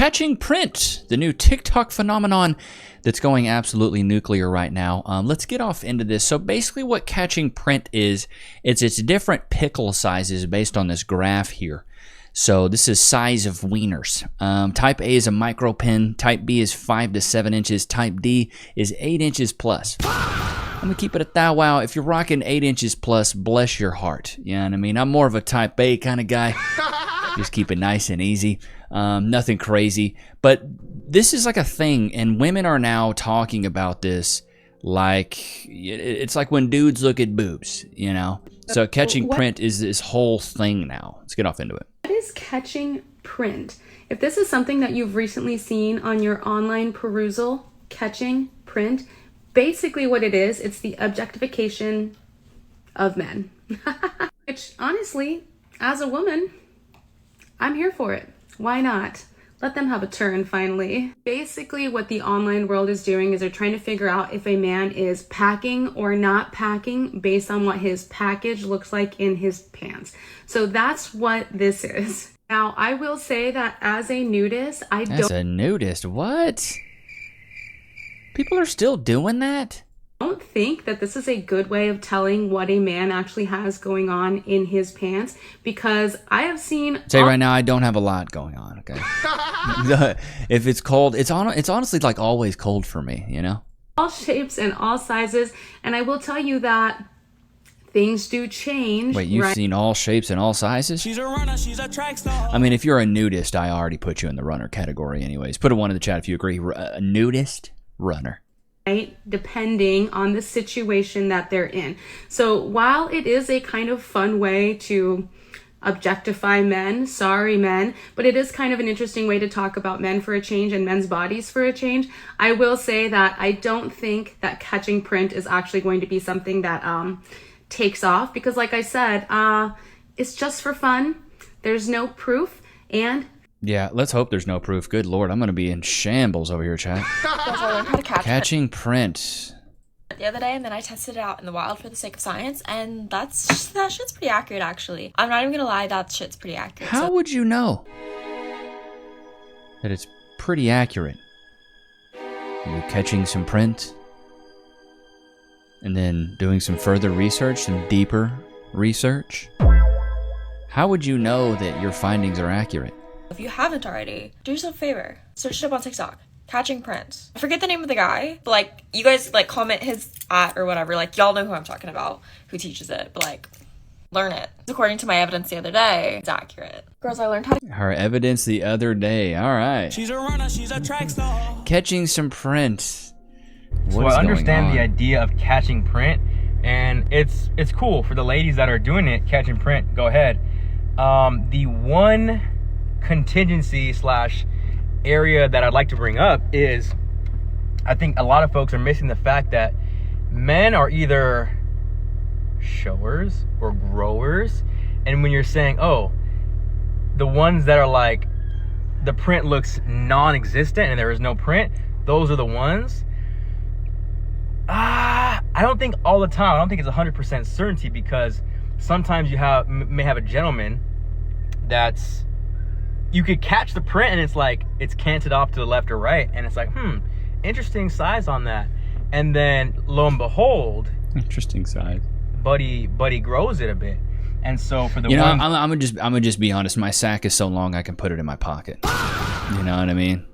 catching print, the new TikTok phenomenon that's going absolutely nuclear right now. Let's get off into this. So basically what catching print is, it's different pickle sizes based on this graph here. So this is size of wieners. Type A is a micro pin. Type B is 5 to 7 inches. Type D is 8 inches plus. I'm gonna keep it at that. Wow, if you're rocking 8 inches plus, bless your heart. You know what I mean? I'm more of a type A kind of guy. Just keep it nice and easy. Nothing crazy. But this is like a thing, and women are now talking about this like it's like when dudes look at boobs, you know? So catching print is this whole thing now. Let's get off into it. What is catching print? If this is something that you've recently seen on your online perusal, catching print, basically what it is, it's the objectification of men. Which, honestly, as a woman, I'm here for it. Why not? Let them have a turn, finally. Basically, what the online world is doing is they're trying to figure out if a man is packing or not packing based on what his package looks like in his pants. So that's what this is. Now, I will say that as a nudist, As a nudist? What? People are still doing that? don't think that this is a good way of telling what a man actually has going on in his pants, because I have seen... Say right now, I don't have a lot going on, okay? If it's cold, it's honestly like always cold for me, you know? All shapes and all sizes, and I will tell you that things do change. Wait, you've seen all shapes and all sizes? She's a runner, she's a track star. I mean, if you're a nudist, I already put you in the runner category anyways. Put a 1 in the chat if you agree. A nudist runner. Right, depending on the situation that they're in. So while it is a kind of fun way to objectify men, sorry men, but it is kind of an interesting way to talk about men for a change and men's bodies for a change, I will say that I don't think that catching print is actually going to be something that takes off, because like I said, it's just for fun. There's no proof, and yeah, let's hope there's no proof. Good Lord, I'm going to be in shambles over here, chat. I learned how to Catching print. The other day, and then I tested it out in the wild for the sake of science, and that shit's pretty accurate, actually. I'm not even gonna lie, that shit's pretty accurate. How would you know that it's pretty accurate? Are you catching some print and then doing some further research, some deeper research? How would you know that your findings are accurate? If you haven't already, do yourself a favor. Search it up on TikTok. Catching print. I forget the name of the guy, but like, you guys like comment his @ or whatever. Like, y'all know who I'm talking about, who teaches it, but like, learn it. According to my evidence the other day, it's accurate. Girls, I learned how to... Her evidence the other day. All right. She's a runner, she's a track star. Catching some print. So I understand the idea of catching print, and it's cool for the ladies that are doing it, catching print, go ahead. The one contingency / area that I'd like to bring up is, I think a lot of folks are missing the fact that men are either showers or growers. And when you're saying, oh, the ones that are like, the print looks non-existent and there is no print, those are the ones. I don't think all the time. I don't think it's 100% certainty, because sometimes you may have a gentleman that's, you could catch the print and it's like, it's canted off to the left or right. And it's like, interesting size on that. And then lo and behold, interesting size. Buddy grows it a bit. And so for the I'm gonna just be honest. My sack is so long I can put it in my pocket. You know what I mean?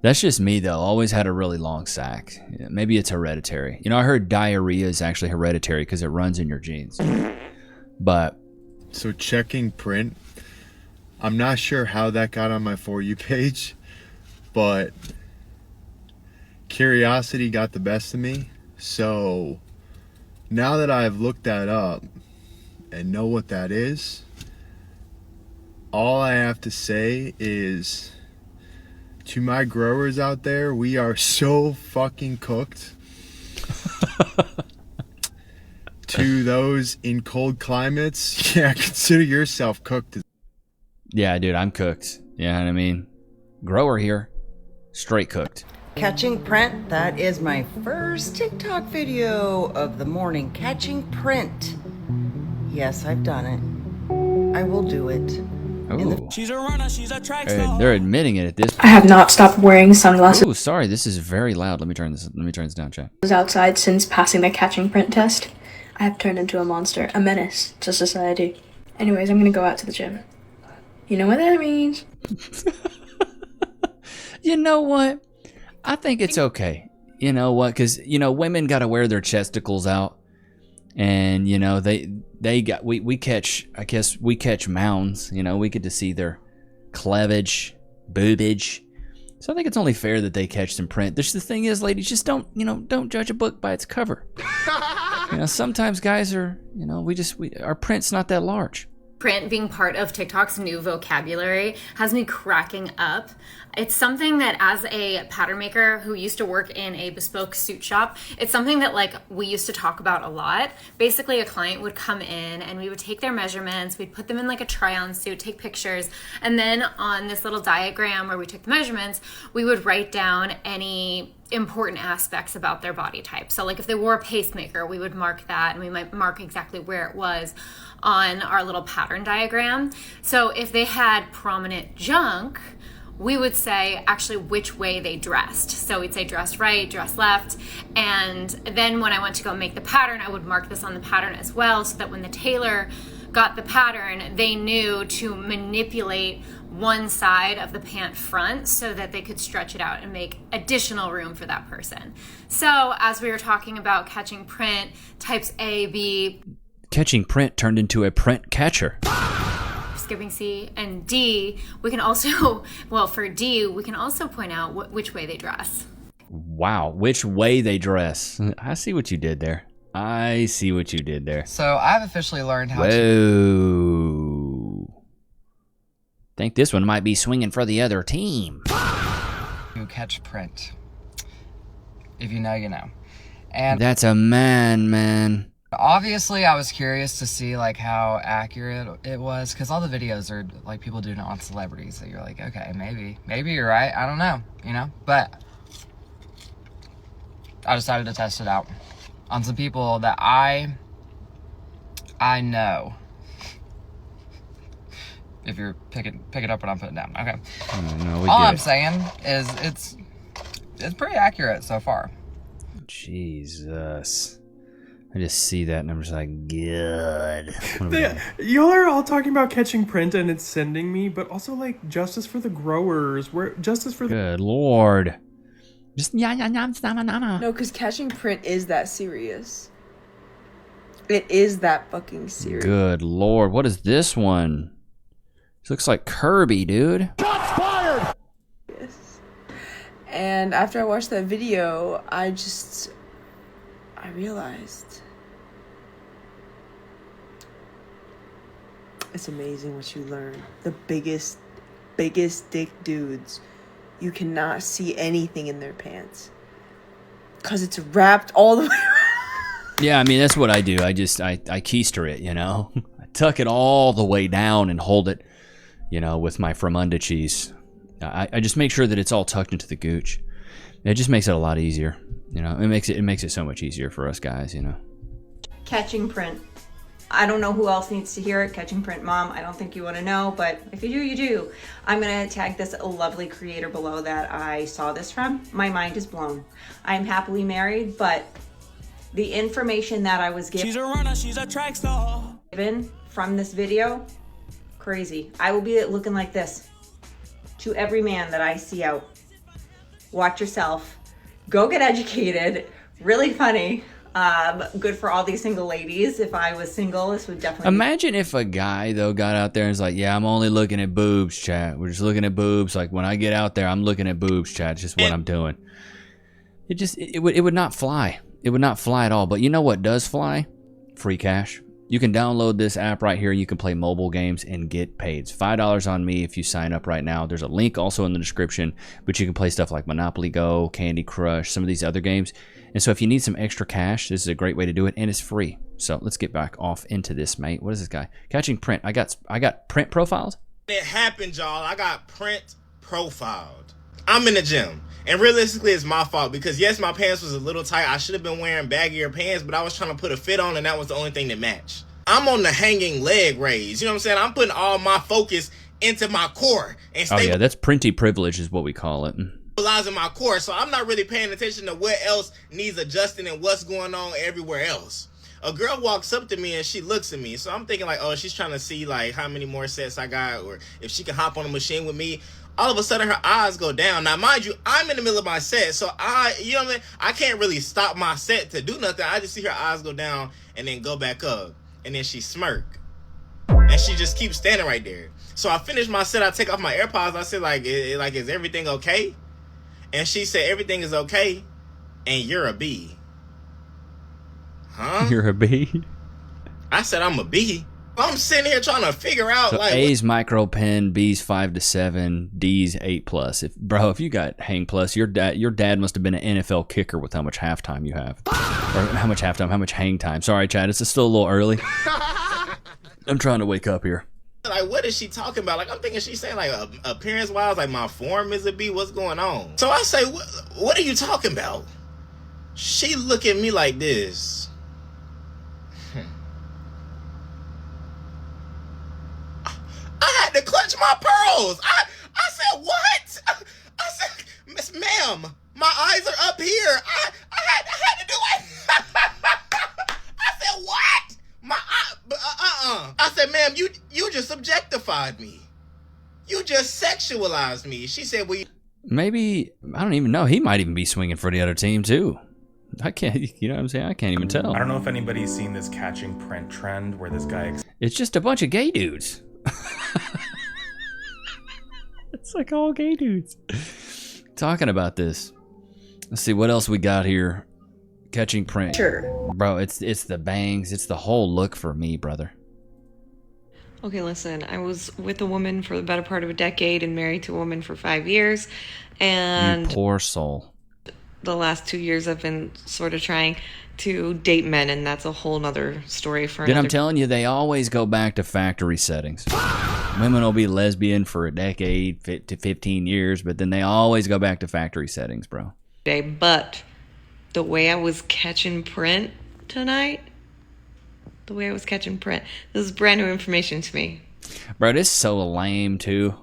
That's just me though. Always had a really long sack. Maybe it's hereditary. You know, I heard diarrhea is actually hereditary because it runs in your genes. But so checking print, I'm not sure how that got on my For You page, but curiosity got the best of me. So now that I've looked that up and know what that is, all I have to say is, to my growers out there, we are so fucking cooked. To those in cold climates, yeah, consider yourself cooked. Yeah, dude, I'm cooked. You know what I mean? Grower here, straight cooked. Catching print, that is my first TikTok video of the morning. Catching print. Yes, I've done it. I will do it. Ooh. She's a runner, she's a track And star. they're admitting it at this I point. have not stopped wearing sunglasses Ooh, sorry, this is very loud. Let me turn this down, chat. outside since passing the catching print test. I have turned into a monster, a menace to society. Anyways, I'm gonna go out to the gym. You know what that means? You know what? I think it's okay. You know what? Because, you know, women got to wear their chesticles out. And, you know, we catch mounds. You know, we get to see their cleavage, boobage. So I think it's only fair that they catch some print. The thing is, ladies, just don't judge a book by its cover. You know, sometimes guys are, you know, our print's not that large. Print being part of TikTok's new vocabulary has me cracking up. It's something that, as a pattern maker who used to work in a bespoke suit shop, it's something that like we used to talk about a lot. Basically, a client would come in and we would take their measurements, we'd put them in like a try-on suit, take pictures, and then on this little diagram where we took the measurements, we would write down any important aspects about their body type. So like if they wore a pacemaker, we would mark that, and we might mark exactly where it was on our little pattern diagram. So if they had prominent junk, we would say actually which way they dressed. So we'd say dress right, dress left. And then when I went to go make the pattern, I would mark this on the pattern as well, so that when the tailor got the pattern, they knew to manipulate one side of the pant front so that they could stretch it out and make additional room for that person. So as we were talking about catching print, types A, B, Catching print turned into a print catcher. skipping C, and D, we can also, well, for D, we can also point out which way they dress. Wow, which way they dress. I see what you did there. So I've officially learned how Whoa. Think this one might be swinging for the other team. to catch print. If you know, you know. And That's a man. obviously I was curious to see like how accurate it was, because all the videos are like people doing it on celebrities, so you're like, okay, maybe you're right, I don't know, you know. But I decided to test it out on some people that I know. If you're pick it up what I'm putting down, okay. All I'm saying is it's pretty accurate so far. Jesus. I just see that and I'm just like, good. Y'all are all talking about catching print and it's sending me, but also like justice for the growers. Good Lord. Just No, because catching print is that serious. It is that fucking serious. Good Lord. What is this one? This looks like Kirby, dude. Shots fired! Yes. And after I watched that video, I realized it's amazing what you learn. The biggest dick dudes, you cannot see anything in their pants because it's wrapped all the way around. Yeah, I mean, that's what I do. I keister it, you know? I tuck it all the way down and hold it, you know, with my Fromunda cheese. I just make sure that it's all tucked into the gooch. It just makes it a lot easier, you know? It makes it so much easier for us guys, you know? Catching print. I don't know who else needs to hear it. Catching print, Mom. I don't think you want to know, but if you do, you do. I'm going to tag this lovely creator below that I saw this from. My mind is blown. I am happily married, but the information that I was given, She's a runner, she's a track star. From this video, crazy. I will be looking like this to every man that I see out. Watch yourself. Go get educated. Really funny. Good for all these single ladies. If I was single, this would definitely Imagine if a guy, though, got out there and was like, yeah, I'm only looking at boobs, chat. We're just looking at boobs. Like, when I get out there, I'm looking at boobs, chat. It's just what I'm doing. It would not fly. It would not fly at all. But you know what does fly? Free cash. You can download this app right here. You can play mobile games and get paid. It's $5 on me if you sign up right now. There's a link also in the description, but you can play stuff like Monopoly Go, Candy Crush, some of these other games. And so if you need some extra cash, this is a great way to do it, and it's free. So let's get back off into this, mate. What is this guy? Catching print. I got print profiled. It happened, y'all. I got print profiled. I'm in the gym. And realistically, it's my fault because, yes, my pants was a little tight. I should have been wearing baggier pants, but I was trying to put a fit on, and that was the only thing that matched. I'm on the hanging leg raise. You know what I'm saying? I'm putting all my focus into my core and Oh yeah, that's printy privilege is what we call it. stabilizing my core. So I'm not really paying attention to what else needs adjusting and what's going on everywhere else. A girl walks up to me and she looks at me. So I'm thinking like, oh, she's trying to see like how many more sets I got or if she can hop on a machine with me. All of a sudden her eyes go down. Now, mind you, I'm in the middle of my set. So you know what I mean? I can't really stop my set to do nothing. I just see her eyes go down and then go back up. And then she smirk. And she just keeps standing right there. So I finish my set. I take off my AirPods. I said like, is everything okay? And she said, everything is okay. And you're a B. Huh? You're a B? I said I'm a B. I'm sitting here trying to figure out So like A's micro pen, B's 5 to 7, D's 8+. If you got hang plus, your dad must have been an NFL kicker with how much halftime you have, or how much hang time. Sorry, Chad, it's still a little early. I'm trying to wake up here. Like, what is she talking about? Like, I'm thinking she's saying like appearance wise, like my form is a B. What's going on? So I say, what are you talking about? She look at me like this. I had to clutch my pearls. I said, what? I said, Miss Ma'am, my eyes are up here. I had to do it. I said, what? I said, ma'am, you just objectified me. You just sexualized me. She said, well, Maybe, I don't even know. He might even be swinging for the other team, too. I can't, you know what I'm saying? I can't even tell. I don't know if anybody's seen this catching print trend where this guy... It's just a bunch of gay dudes. It's like all gay dudes talking about this. Let's see what else we got here. Catching print. Sure. Bro, it's the bangs. It's the whole look for me, brother. Okay, listen, I was with a woman for the better part of a decade and married to a woman for 5 years. And You poor soul. the last 2 years I've been sort of trying to date men, and that's a whole nother story for Then another. I'm telling you, they always go back to factory settings. Women will be lesbian for a decade to 15 years, but then they always go back to factory settings, bro. day. But the way I was catching print tonight, this is brand new information to me. Bro, this is so lame, too.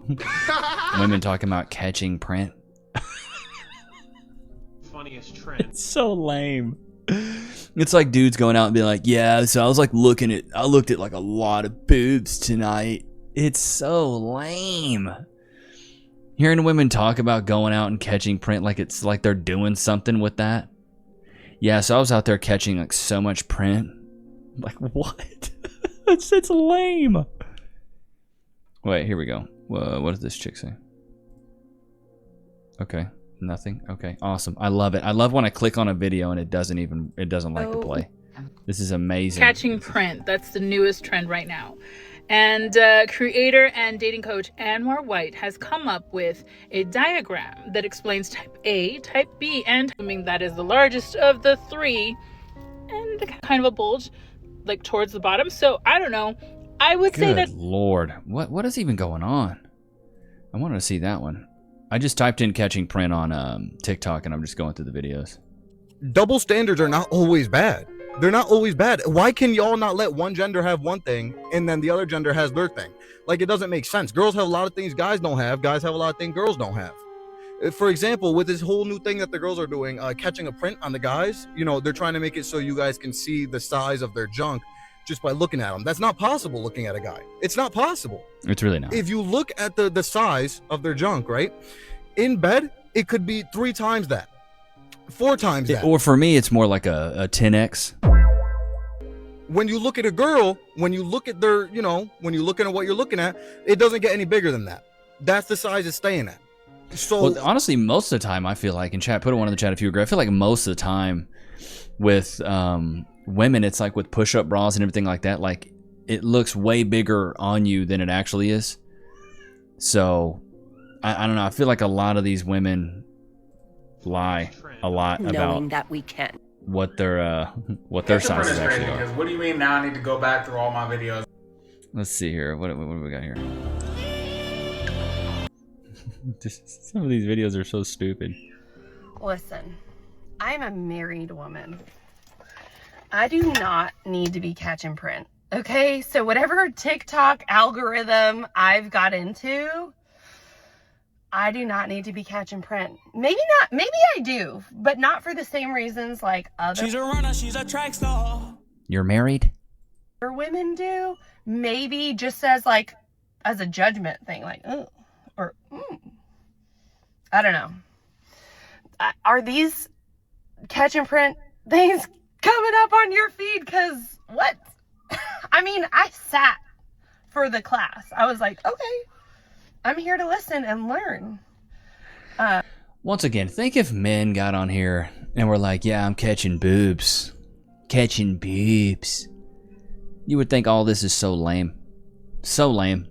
Women talking about catching print. Funniest trend. It's so lame. It's like dudes going out and being like, yeah, so I looked at like a lot of boobs tonight. It's so lame. Hearing women talk about going out and catching print like it's like they're doing something with that. Yeah, so I was out there catching like so much print. Like, what? It's lame. Wait, here we go. What does this chick say? Okay, nothing. Okay, awesome. I love it. I love when I click on a video and it doesn't like to play. This is amazing. Catching print. That's the newest trend right now. And creator and dating coach Anwar White has come up with a diagram that explains type A, type B, and assuming that is the largest of the three, and kind of a bulge like towards the bottom. So I don't know. I would say that. Good Lord, what is even going on? I wanted to see that one. I just typed in catching print on TikTok and I'm just going through the videos. Double standards are not always bad. They're not always bad. Why can y'all not let one gender have one thing and then the other gender has their thing? Like, it doesn't make sense. Girls have a lot of things guys don't have. Guys have a lot of things girls don't have. For example, with this whole new thing that the girls are doing, catching a print on the guys, you know, they're trying to make it so you guys can see the size of their junk just by looking at them. That's not possible looking at a guy. It's not possible. It's really not. If you look at the size of their junk, right, in bed, it could be 3 times that. 4 times that. Or for me, it's more like a 10x. When you look at a girl, when you look at their, you know, when you look at what you're looking at, it doesn't get any bigger than that. That's the size it's staying at. So well, honestly, most of the time, I feel like, in chat, put one in the chat if you agree. I feel like most of the time with women, it's like with push-up bras and everything like that, like it looks way bigger on you than it actually is. So I don't know. I feel like a lot of these women lie a lot about that we can. what their sizes actually are. Because what do you mean now I need to go back through all my videos? Let's see here. What do we got here? Some of these videos are so stupid. Listen, I'm a married woman. I do not need to be catching print. Okay, so whatever TikTok algorithm I've got into, I do not need to be catching print. Maybe I do, but not for the same reasons like other She's a runner, she's a track star. You're married? women do. Maybe just as like, as a judgment thing, like, oh, or, I don't know. Are these catch and print things coming up on your feed? Cause what? I mean, I sat for the class. I was like, okay, I'm here to listen and learn. Once again, think if men got on here and were like, yeah, I'm catching boobs. Catching boobs. You would think all this is so lame. So lame.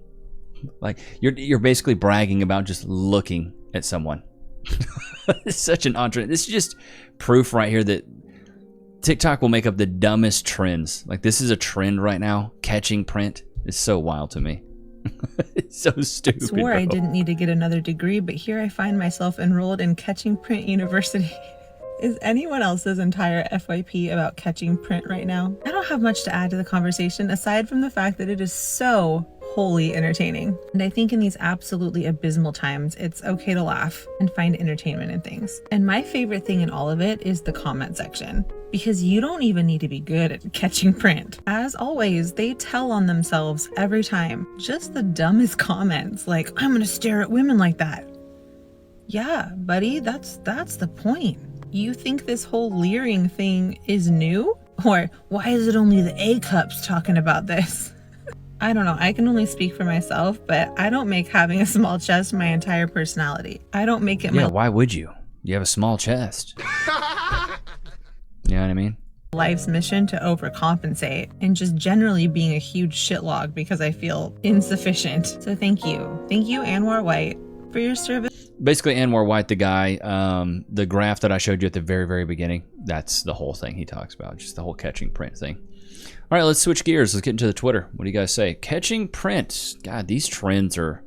Like, you're basically bragging about just looking at someone. It's such an odd trend. This is just proof right here that TikTok will make up the dumbest trends. Like, this is a trend right now. Catching print is so wild to me. It's so stupid. I swore bro. I didn't need to get another degree, but here I find myself enrolled in Catching Print University. Is anyone else's entire FYP about catching print right now? I don't have much to add to the conversation aside from the fact that it is so wholly entertaining. And I think in these absolutely abysmal times, it's okay to laugh and find entertainment in things. And my favorite thing in all of it is the comment section, because you don't even need to be good at catching print. As always, they tell on themselves every time. Just the dumbest comments, like, I'm gonna stare at women like that. Yeah, buddy, that's the point. You think this whole leering thing is new? Or why is it only the A cups talking about this? I don't know, I can only speak for myself, but I don't make having a small chest my entire personality. I don't make it Yeah, why would you? You have a small chest. You know what I mean? life's mission to overcompensate and just generally being a huge shitlog because I feel insufficient. So thank you. Thank you, Anwar White, for your service. Basically, Anwar White, the guy, the graph that I showed you at the very, very beginning, that's the whole thing he talks about, just the whole catching print thing. All right, let's switch gears. Let's get into the Twitter. What do you guys say? Catching print. God, these trends are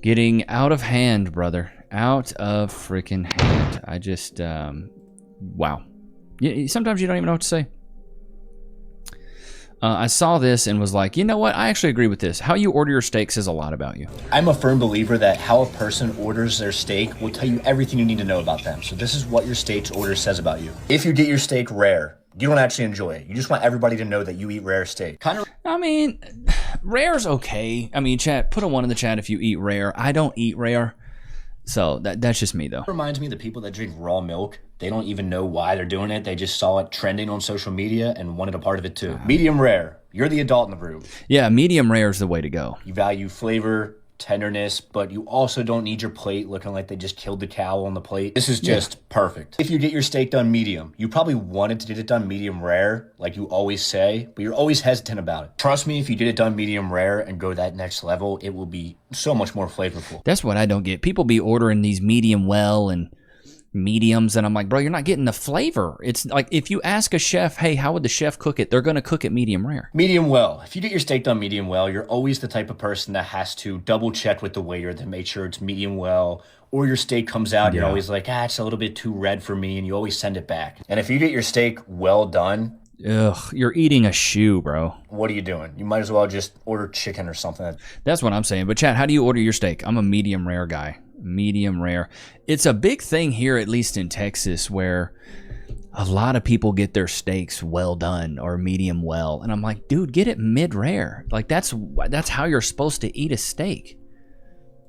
getting out of hand, brother. Out of freaking hand. I just, wow. Sometimes you don't even know what to say. I saw this and was like, you know what? I actually agree with this. How you order your steak says a lot about you. I'm a firm believer that how a person orders their steak will tell you everything you need to know about them. So this is what your steak's order says about you. If you get your steak rare, you don't actually enjoy it. You just want everybody to know that you eat rare steak. I mean, rare's okay. I mean, chat, put a 1 in the chat if you eat rare. I don't eat rare. So that's just me, though. Reminds me of the people that drink raw milk. They don't even know why they're doing it. They just saw it trending on social media and wanted a part of it too. Medium rare. You're the adult in the room. Yeah, medium rare is the way to go. You value flavor, tenderness, but you also don't need your plate looking like they just killed the cow on the plate. This is just perfect. If you get your steak done medium, you probably wanted to get it done medium rare, like you always say, but you're always hesitant about it. Trust me, if you get it done medium rare and go that next level, it will be so much more flavorful. That's what I don't get. People be ordering these medium well and mediums, and I'm like, bro, you're not getting the flavor. It's like if you ask a chef, hey, how would the chef cook it? They're going to cook it medium rare. Medium well. If you get your steak done medium well, you're always the type of person that has to double check with the waiter to make sure it's medium well. Or your steak comes out, you're always like, it's a little bit too red for me, and you always send it back. And if you get your steak well done, you're eating a shoe, bro. What are you doing? You might as well just order chicken or something. That's what I'm saying. But chat, how do you order your steak? I'm a medium rare guy. Medium rare. It's a big thing here, at least in Texas, where a lot of people get their steaks well done or medium well, and I'm like, dude, get it mid rare. Like that's how you're supposed to eat a steak.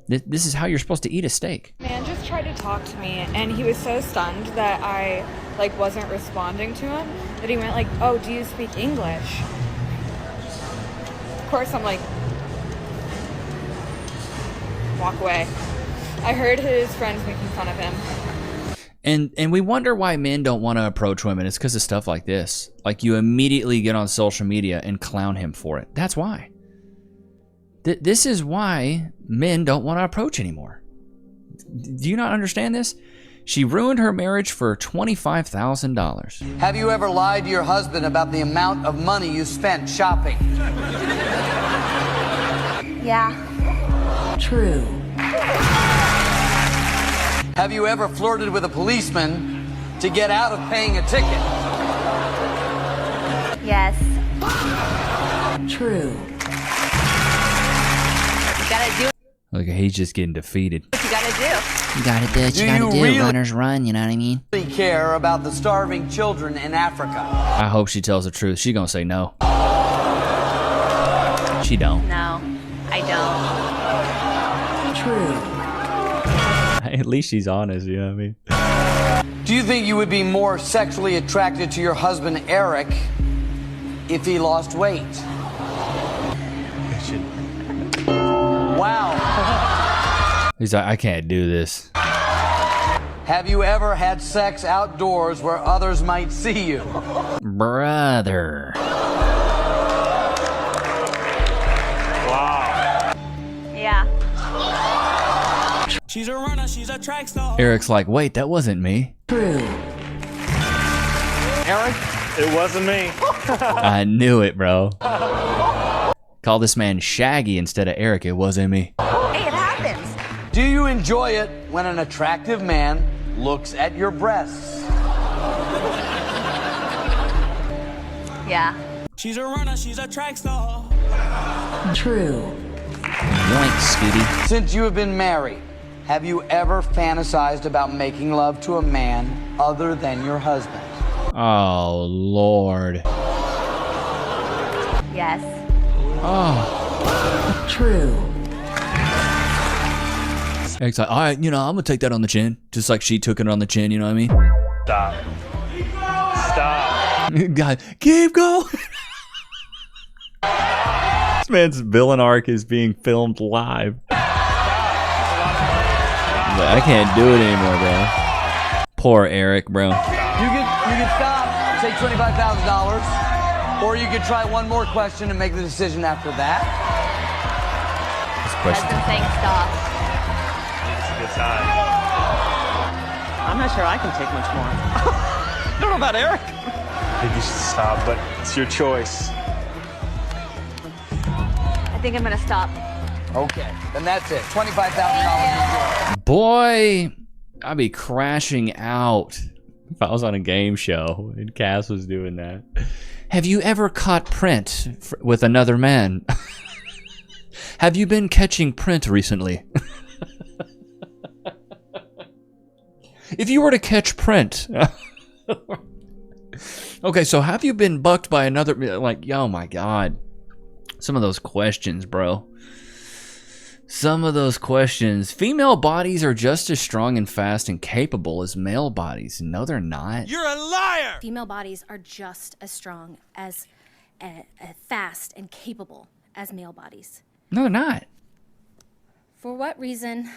This is how you're supposed to eat a steak. Man just tried to talk to me, and he was so stunned that I wasn't responding to him that he went like, "Oh, do you speak English?" Of course, I'm like, walk away. I heard his friends making fun of him. And we wonder why men don't want to approach women. It's because of stuff like this. Like you immediately get on social media and clown him for it. That's why. This is why men don't want to approach anymore. Do you not understand this? She ruined her marriage for $25,000. Have you ever lied to your husband about the amount of money you spent shopping? Yeah. True. Have you ever flirted with a policeman to get out of paying a ticket? Yes. True. You gotta do Look, he's just getting defeated. what you gotta do. You gotta do what you gotta do. Really Runners run, you know what I mean? Care about the starving children in Africa. I hope she tells the truth. She's gonna say no. She don't. No, I don't. True. At least she's honest, you know what I mean? Do you think you would be more sexually attracted to your husband Eric if he lost weight? Wow. He's like, I can't do this. Have you ever had sex outdoors where others might see you? Brother. Wow. Yeah. She's a runner, she's a track star. Eric's like, wait, that wasn't me. True. Eric? It wasn't me. I knew it, bro. Call this man Shaggy instead of Eric. It wasn't me. Hey, it happens. Do you enjoy it when an attractive man looks at your breasts? Yeah. She's a runner, she's a track star. True. Yoink, Scooty. Since you have been married, have you ever fantasized about making love to a man other than your husband? Oh, Lord. Yes. Oh. True. Eric's like, all right, I'm gonna take that on the chin. Just like she took it on the chin, you know what I mean? Stop. Stop. God, keep going. This man's villain arc is being filmed live. I can't do it anymore, bro. Poor Eric, bro. You could stop, take $25,000, or you could try one more question and make the decision after that. That's the thing, stop. It's a good time. I'm not sure I can take much more. I don't know about Eric. I think you should stop, but it's your choice. I think I'm gonna stop. Okay, then that's it. $25,000. Boy, I'd be crashing out if I was on a game show and Cass was doing that. Have you ever caught print with another man? Have you been catching print recently? If you were to catch print. Okay, so have you been bucked by another, like, oh my God. Some of those questions, bro. Some of those questions. Female bodies are just as strong and fast and capable as male bodies. No, they're not. You're a liar! Female bodies are just as strong, as fast and capable as male bodies. No, they're not. For what reason,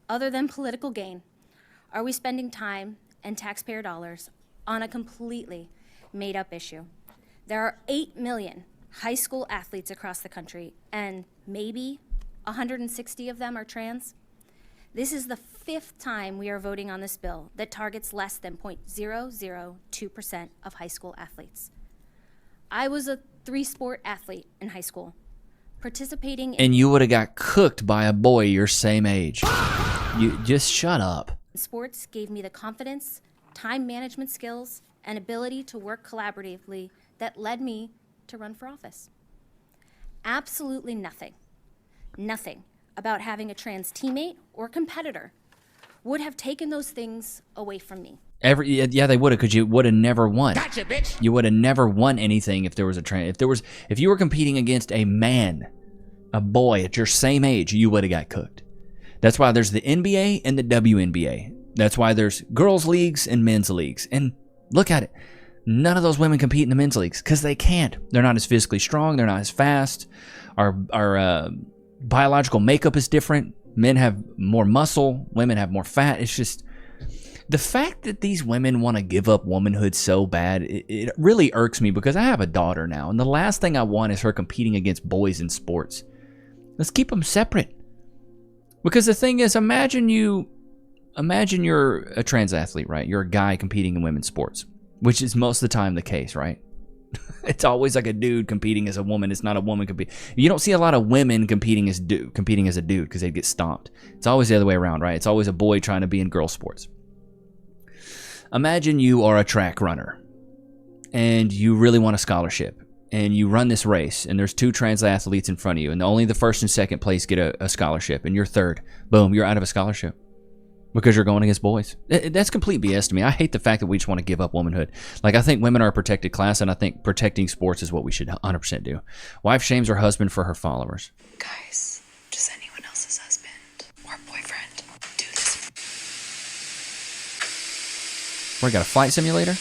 other than political gain, are we spending time and taxpayer dollars on a completely made-up issue? There are 8 million high school athletes across the country, and maybe 160 of them are trans. This is the 5th time we are voting on this bill that targets less than 0.002% of high school athletes. I was a 3-sport athlete in high school, participating in— And you would have got cooked by a boy your same age. You just shut up. Sports gave me the confidence, time management skills, and ability to work collaboratively that led me to run for office. Absolutely nothing about having a trans teammate or competitor would have taken those things away from me. Yeah, they would have, because you would have never won. Gotcha, bitch! You would have never won anything if there was a trans. If you were competing against a man, a boy at your same age, you would have got cooked. That's why there's the NBA and the WNBA. That's why there's girls' leagues and men's leagues. And look at it. None of those women compete in the men's leagues because they can't. They're not as physically strong. They're not as fast. Our biological makeup is different. Men have more muscle. Women have more fat. It's just the fact that these women want to give up womanhood so bad. It really irks me because I have a daughter now. And the last thing I want is her competing against boys in sports. Let's keep them separate. Because the thing is, imagine you're a trans athlete, right? You're a guy competing in women's sports, which is most of the time the case, right? It's always like a dude competing as a woman. It's not a woman competing. You don't see a lot of women competing as a dude because they get stomped. It's always the other way around, right? It's always a boy trying to be in girl sports. Imagine you are a track runner and you really want a scholarship and you run this race, and there's 2 trans athletes in front of you, and only the first and second place get a scholarship, and you're third. Boom, you're out of a scholarship because you're going against boys. That's complete BS to me. I hate the fact that we just want to give up womanhood. Like, I think women are a protected class, and I think protecting sports is what we should 100% do. Wife shames her husband for her followers. Guys, does anyone else's husband or boyfriend do this? We got a flight simulator?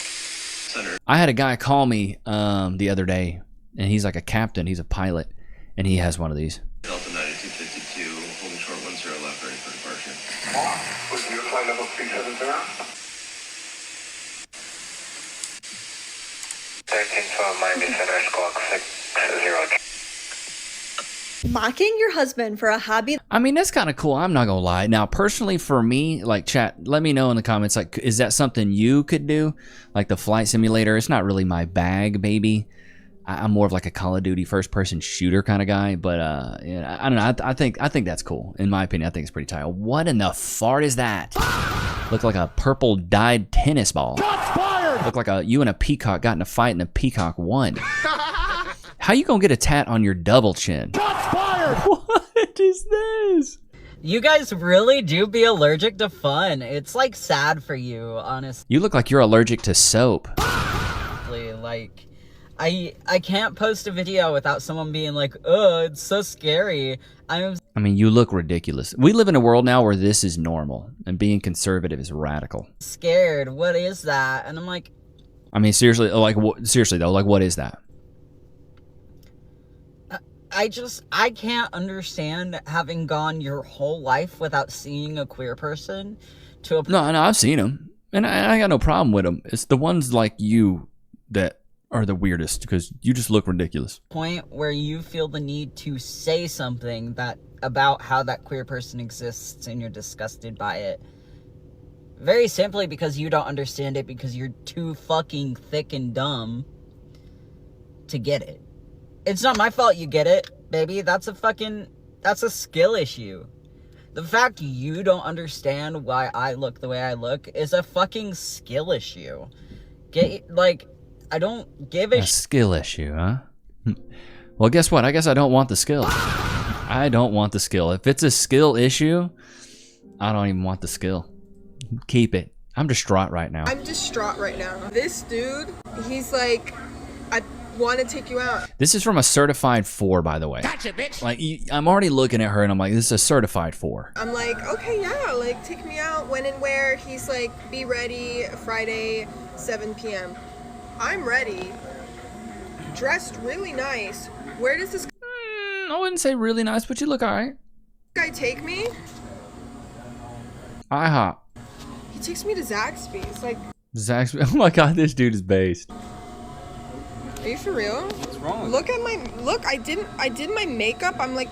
I had a guy call me the other day, and he's like a captain. He's a pilot, and he has one of these. Delta 9252, holding short 10 left, ready for departure. Was your flight level 370? 1312 Miami Center, squawk 60. Mocking your husband for a hobby. I mean, that's kind of cool. I'm not going to lie. Now, personally, for me, like, chat, let me know in the comments, like, is that something you could do? Like the flight simulator? It's not really my bag, baby. I'm more of like a Call of Duty first-person shooter kind of guy. But, yeah, I don't know. I think that's cool. In my opinion, I think it's pretty tight. What in the fart is that? Looked like a purple dyed tennis ball. Looked like you and a peacock got in a fight and the peacock won. How you gonna get a tat on your double chin? What is this? You guys really do be allergic to fun. It's like sad for you, honestly. You look like you're allergic to soap. Like, I can't post a video without someone being like, "Oh, it's so scary." I mean, you look ridiculous. We live in a world now where this is normal, and being conservative is radical. Scared. What is that? And I'm like, I mean, seriously, like, seriously though, like, what is that? I can't understand having gone your whole life without seeing a queer person to a... No, I've seen them, and I got no problem with them. It's the ones like you that are the weirdest, because you just look ridiculous. Point where you feel the need to say something about how that queer person exists, and you're disgusted by it. Very simply because you don't understand it, because you're too fucking thick and dumb to get it. It's not my fault you get it, baby. That's a skill issue. The fact you don't understand why I look the way I look is a fucking skill issue. I don't give a skill issue, huh? Well, guess what? I guess I don't want the skill. I don't want the skill. If it's a skill issue, I don't even want the skill. Keep it. I'm distraught right now. I'm distraught right now. This dude, he's like, I want to take you out. This is from a certified 4, by the way. Gotcha, bitch. Like, I'm already looking at her and I'm like, this is a certified 4. I'm like, okay, yeah, like, take me out, when and where. He's like, be ready Friday, 7 p.m. I'm ready. Dressed really nice. Where does this I wouldn't say really nice, but you look alright. guy take me? IHOP. He takes me to Zaxby's. Like, Zaxby's. Oh my god, this dude is based. are you for real? What's wrong? Look at my I did my makeup. I'm like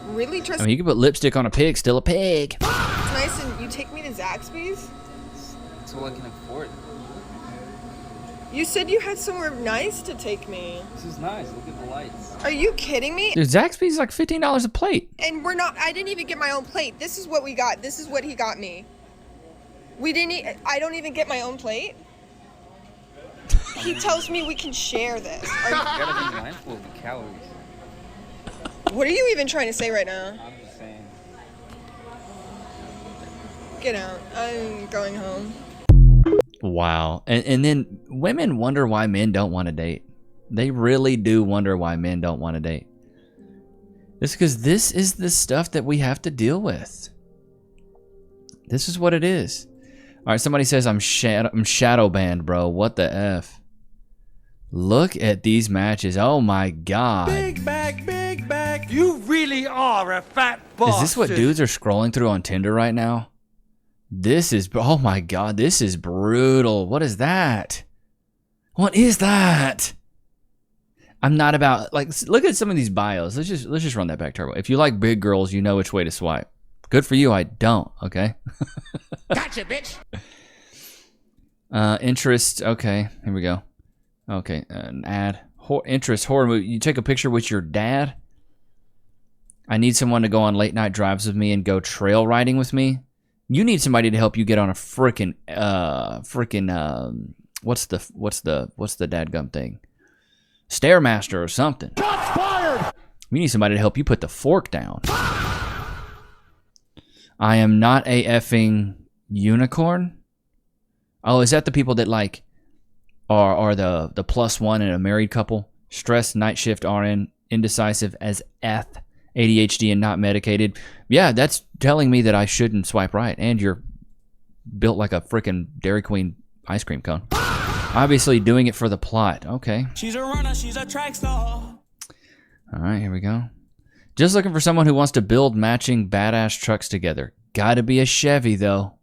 really dressed. I mean, you can put lipstick on a pig, still a pig. It's nice, and you take me to Zaxby's? That's all I can afford. You said you had somewhere nice to take me. This is nice. Look at the lights. Are you kidding me? Dude, Zaxby's is like $15 a plate. And I didn't even get my own plate. This is what we got. This is what he got me. I don't even get my own plate? He tells me we can share this. You gotta be mindful of the calories. What are you even trying to say right now? I'm just saying. Get out. I'm going home. Wow. And then women wonder why men don't want to date. They really do wonder why men don't want to date. It's because this is the stuff that we have to deal with. This is what it is. All right, somebody says I'm shadow banned, bro. What the F? Look at these matches. Oh my god. Big bag. You really are a fat boss. Is this what dudes are scrolling through on Tinder right now? This is, oh my god, this is brutal. What is that? What is that? I'm not about, like, look at some of these bios. Let's just run that back, Turbo. If you like big girls, you know which way to swipe. Good for you, I don't, okay? Gotcha, bitch. Interest, okay, here we go. Okay, an ad. Interest, horror movie. You take a picture with your dad? I need someone to go on late night drives with me and go trail riding with me. You need somebody to help you get on a what's the dadgum thing? Stairmaster or something. Shots fired! We need somebody to help you put the fork down. I am not a effing unicorn. Oh, is that the people that like are the +1 in a married couple? Stressed, night shift RN, indecisive as F, ADHD and not medicated. Yeah, that's telling me that I shouldn't swipe right. And you're built like a freaking Dairy Queen ice cream cone. Obviously doing it for the plot. Okay. She's a runner, she's a track star. All right, here we go. Just looking for someone who wants to build matching badass trucks together. Gotta be a Chevy, though.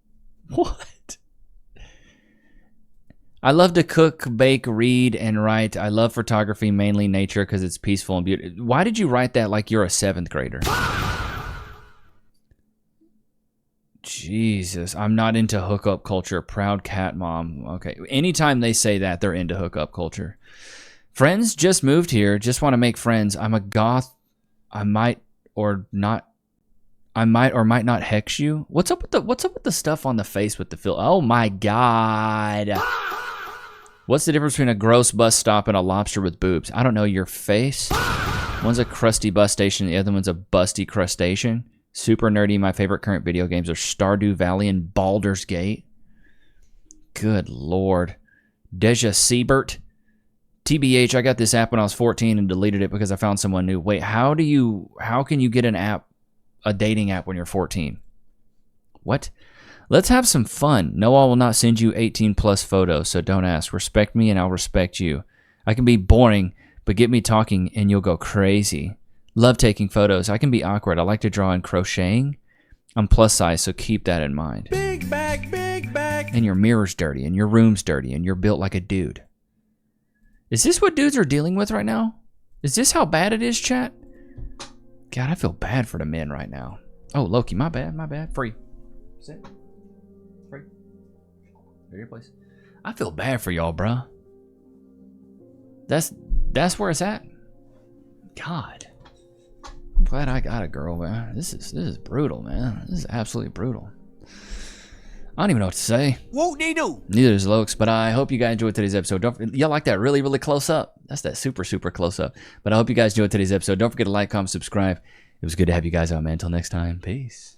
What? I love to cook, bake, read, and write. I love photography, mainly nature, because it's peaceful and beautiful. Why did you write that like you're a 7th grader? Jesus, I'm not into hookup culture. Proud cat mom. Okay, anytime they say that, they're into hookup culture. Friends just moved here. Just want to make friends. I'm a goth. I might or might not hex you. What's up with the stuff on the face with the fill? Oh my god. What's the difference between a gross bus stop and a lobster with boobs? I don't know. Your face. One's a crusty bus station. The other one's a busty crustacean. Super nerdy. My favorite current video games are Stardew Valley and Baldur's Gate. Good lord. Deja Siebert. TBH, I got this app when I was 14 and deleted it because I found someone new. Wait, how can you get a dating app when you're 14? What? Let's have some fun. No, I will not send you 18 plus photos, so don't ask. Respect me and I'll respect you. I can be boring, but get me talking and you'll go crazy. Love taking photos. I can be awkward. I like to draw and crocheting. I'm plus size, so keep that in mind. Big bag, big bag. And your mirror's dirty and your room's dirty and you're built like a dude. Is this what dudes are dealing with right now? Is this how bad it is, chat? God, I feel bad for the men right now. Oh, Loki, my bad. Free. Sit. Free. Go your place. I feel bad for y'all, bruh. That's where it's at. God. I'm glad I got a girl, man. This is brutal, man. This is absolutely brutal. I don't even know what to say. Whoop de doo. Neither does Lokes, but I hope you guys enjoyed today's episode. Y'all like that really, really close up? That's that super, super close up. But I hope you guys enjoyed today's episode. Don't forget to like, comment, subscribe. It was good to have you guys on, man. Until next time, peace.